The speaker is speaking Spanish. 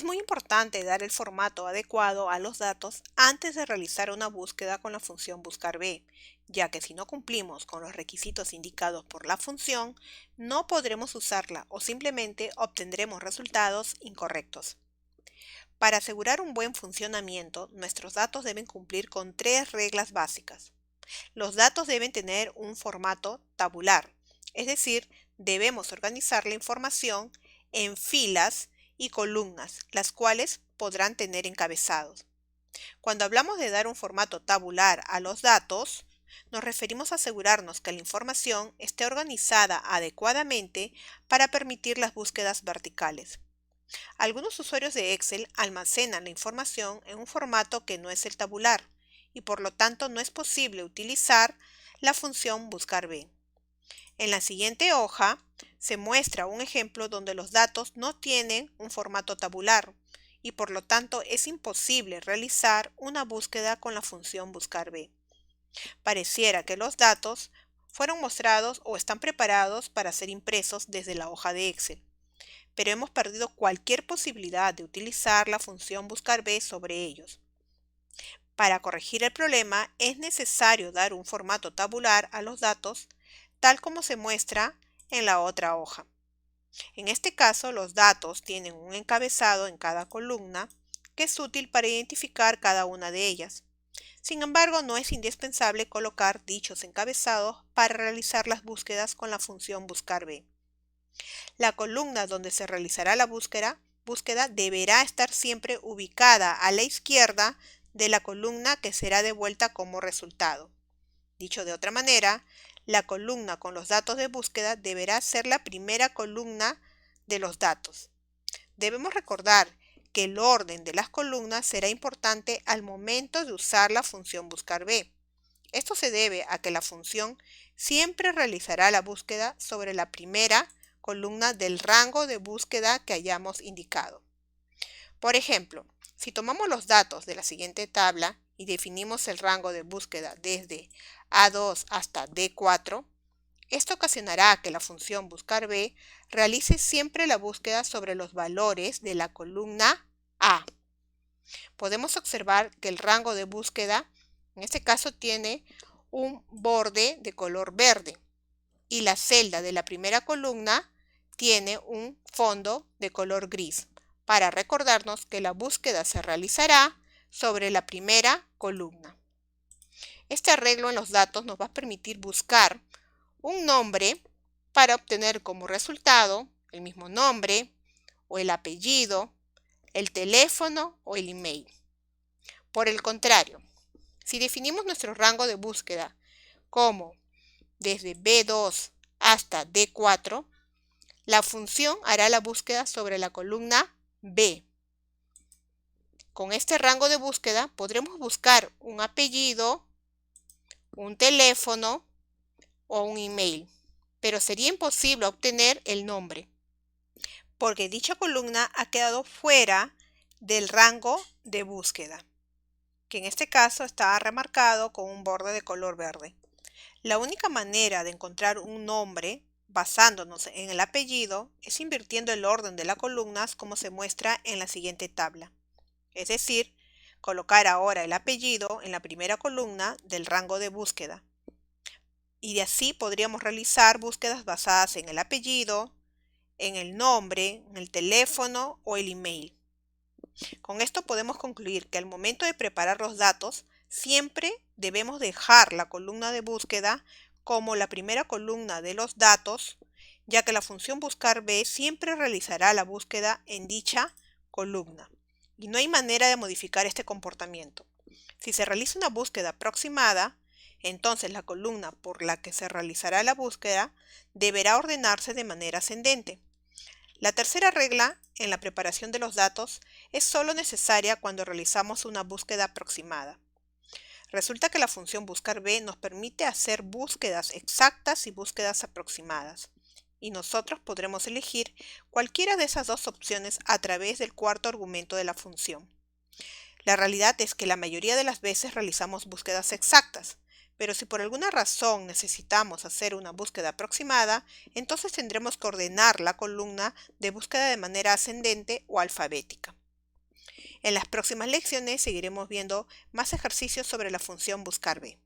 muy importante dar el formato adecuado a los datos antes de realizar una búsqueda con la función buscar B, ya que si no cumplimos con los requisitos indicados por la función, no podremos usarla o simplemente obtendremos resultados incorrectos. Para asegurar un buen funcionamiento, nuestros datos deben cumplir con tres reglas básicas. Los datos deben tener un formato tabular, es decir, debemos organizar la información en filas y columnas, las cuales podrán tener encabezados. Cuando hablamos de dar un formato tabular a los datos, nos referimos a asegurarnos que la información esté organizada adecuadamente para permitir las búsquedas verticales. Algunos usuarios de Excel almacenan la información en un formato que no es el tabular y por lo tanto no es posible utilizar la función buscar B. En la siguiente hoja se muestra un ejemplo donde los datos no tienen un formato tabular y por lo tanto es imposible realizar una búsqueda con la función buscar B. Pareciera que los datos fueron mostrados o están preparados para ser impresos desde la hoja de Excel, pero hemos perdido cualquier posibilidad de utilizar la función buscar B sobre ellos. Para corregir el problema es necesario dar un formato tabular a los datos, tal como se muestra en la otra hoja. En este caso, los datos tienen un encabezado en cada columna que es útil para identificar cada una de ellas. Sin embargo, no es indispensable colocar dichos encabezados para realizar las búsquedas con la función buscar B. La columna donde se realizará la búsqueda deberá estar siempre ubicada a la izquierda de la columna que será devuelta como resultado. Dicho de otra manera, la columna con los datos de búsqueda deberá ser la primera columna de los datos. Debemos recordar que el orden de las columnas será importante al momento de usar la función buscar B. Esto se debe a que la función siempre realizará la búsqueda sobre la primera columna del rango de búsqueda que hayamos indicado. Por ejemplo, si tomamos los datos de la siguiente tabla y definimos el rango de búsqueda desde A2 hasta D4, esto ocasionará que la función buscar B realice siempre la búsqueda sobre los valores de la columna A. Podemos observar que el rango de búsqueda, en este caso, tiene un borde de color verde y la celda de la primera columna tiene un fondo de color gris, para recordarnos que la búsqueda se realizará sobre la primera columna. Este arreglo en los datos nos va a permitir buscar un nombre para obtener como resultado el mismo nombre o el apellido, el teléfono o el email. Por el contrario, si definimos nuestro rango de búsqueda como desde B2 hasta D4, la función hará la búsqueda sobre la columna B. Con este rango de búsqueda podremos buscar un apellido, un teléfono o un email, pero sería imposible obtener el nombre, porque dicha columna ha quedado fuera del rango de búsqueda, que en este caso está remarcado con un borde de color verde. La única manera de encontrar un nombre basándonos en el apellido es invirtiendo el orden de las columnas como se muestra en la siguiente tabla. Es decir, colocar ahora el apellido en la primera columna del rango de búsqueda. Y de así podríamos realizar búsquedas basadas en el apellido, en el nombre, en el teléfono o el email. Con esto podemos concluir que al momento de preparar los datos, siempre debemos dejar la columna de búsqueda como la primera columna de los datos, ya que la función buscar B siempre realizará la búsqueda en dicha columna. Y no hay manera de modificar este comportamiento. Si se realiza una búsqueda aproximada, entonces la columna por la que se realizará la búsqueda deberá ordenarse de manera ascendente. La tercera regla en la preparación de los datos es solo necesaria cuando realizamos una búsqueda aproximada. Resulta que la función buscar B nos permite hacer búsquedas exactas y búsquedas aproximadas, y nosotros podremos elegir cualquiera de esas dos opciones a través del cuarto argumento de la función. La realidad es que la mayoría de las veces realizamos búsquedas exactas, pero si por alguna razón necesitamos hacer una búsqueda aproximada, entonces tendremos que ordenar la columna de búsqueda de manera ascendente o alfabética. En las próximas lecciones seguiremos viendo más ejercicios sobre la función buscar b.